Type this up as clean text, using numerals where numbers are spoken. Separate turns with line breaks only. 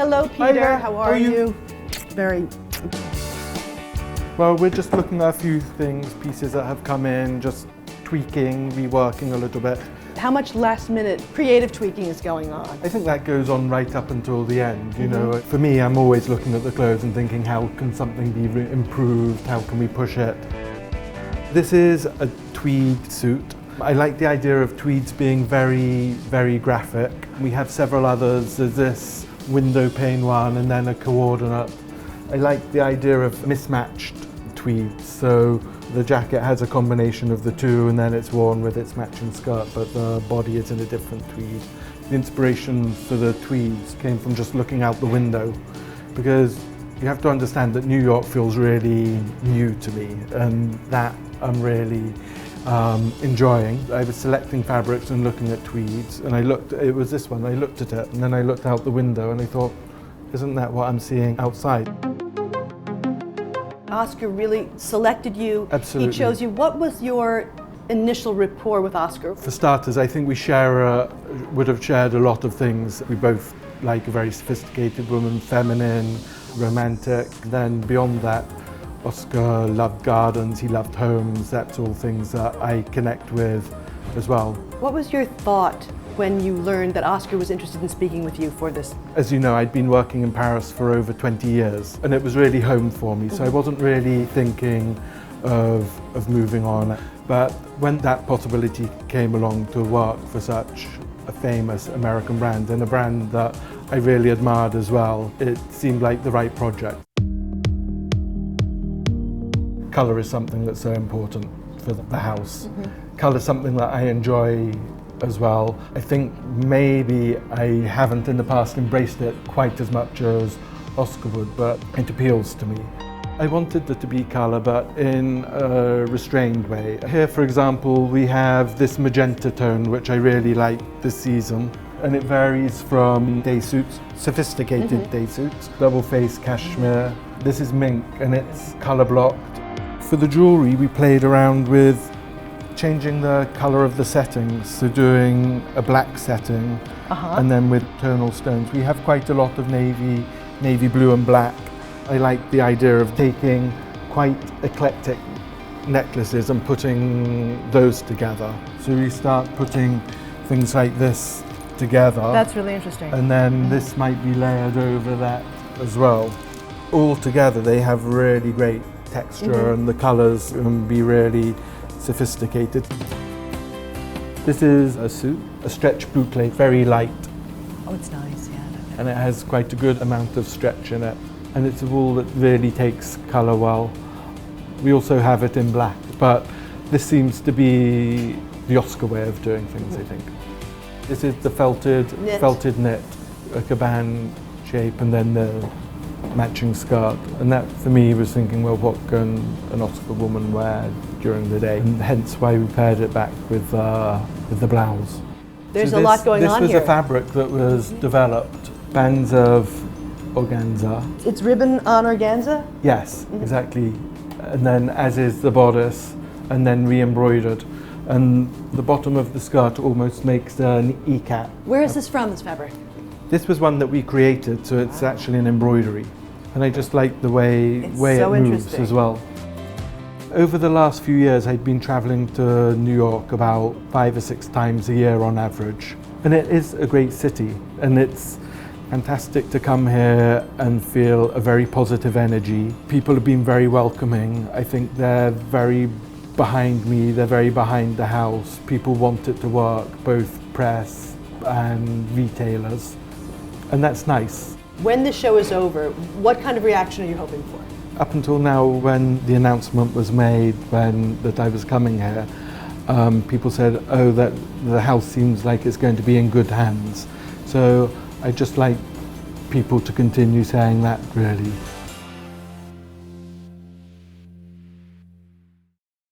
Hello, Peter. How are you? Very.
Well, we're just looking at a few things, pieces that have come in, just tweaking, reworking a little bit.
How much last-minute creative tweaking is going on?
I think that goes on right up until the end, you know. For me, I'm always looking at the clothes and thinking, how can something be improved? How can we push it? This is a tweed suit. I like the idea of tweeds being very, very graphic. We have several others. There's this window pane one and then a coordinate. I like the idea of mismatched tweeds. So the jacket has a combination of the two and then it's worn with its matching skirt, but the body is in a different tweed. The inspiration for the tweeds came from just looking out the window, because you have to understand that New York feels really new to me, and that I'm really enjoying. I was selecting fabrics and looking at tweeds, and it was this one, I looked at it and then I looked out the window and I thought, isn't that what I'm seeing outside?
Oscar really selected you.
Absolutely.
He chose you. What was your initial rapport with Oscar?
For starters, I think we would have shared a lot of things. We both like a very sophisticated woman, feminine, romantic. Then beyond that, Oscar loved gardens, he loved homes. That's all things that I connect with as well.
What was your thought when you learned that Oscar was interested in speaking with you for this?
As you know, I'd been working in Paris for over 20 years and it was really home for me, so I wasn't really thinking of moving on. But when that possibility came along to work for such a famous American brand and a brand that I really admired as well, it seemed like the right project. Colour is something that's so important for the house. Colour is something that I enjoy as well. I think maybe I haven't in the past embraced it quite as much as Oscar would, but it appeals to me. I wanted it to be colour, but in a restrained way. Here, for example, we have this magenta tone, which I really like this season, and it varies from day suits, sophisticated day suits, double face cashmere. This is mink, and it's colour blocked. For the jewellery, we played around with changing the colour of the settings, so doing a black setting and then with tonal stones. We have quite a lot of navy blue and black. I like the idea of taking quite eclectic necklaces and putting those together. So we start putting things like this together.
That's really interesting.
And then this might be layered over that as well. All together they have really great texture and the colours can be really sophisticated. This is a suit, a stretch boucle, very light.
Oh, it's nice, yeah.
And it has quite a good amount of stretch in it. And it's a wool that really takes colour well. We also have it in black, but this seems to be the Oscar way of doing things, I think. This is the felted knit, a caban shape, and then the matching skirt. And that, for me, was thinking, well, what can an Oscar woman wear during the day? And hence why we paired it back with the blouse.
There's a lot going on here.
This was a fabric that was developed, bands of organza.
It's ribbon on organza?
Yes, exactly. And then as is the bodice, and then re-embroidered. And the bottom of the skirt almost makes an E-cap.
Where is this from, this fabric?
This was one that we created, so it's actually an embroidery. And I just like the way it moves as well. Over the last few years, I'd been traveling to New York about 5 or 6 times a year on average. And it is a great city, and it's fantastic to come here and feel a very positive energy. People have been very welcoming. I think they're very behind me, they're very behind the house. People want it to work, both press and retailers. And that's nice.
When the show is over, what kind of reaction are you hoping for?
Up until now, when the announcement was made that I was coming here, people said, oh, that the house seems like it's going to be in good hands. So I just like people to continue saying that, really.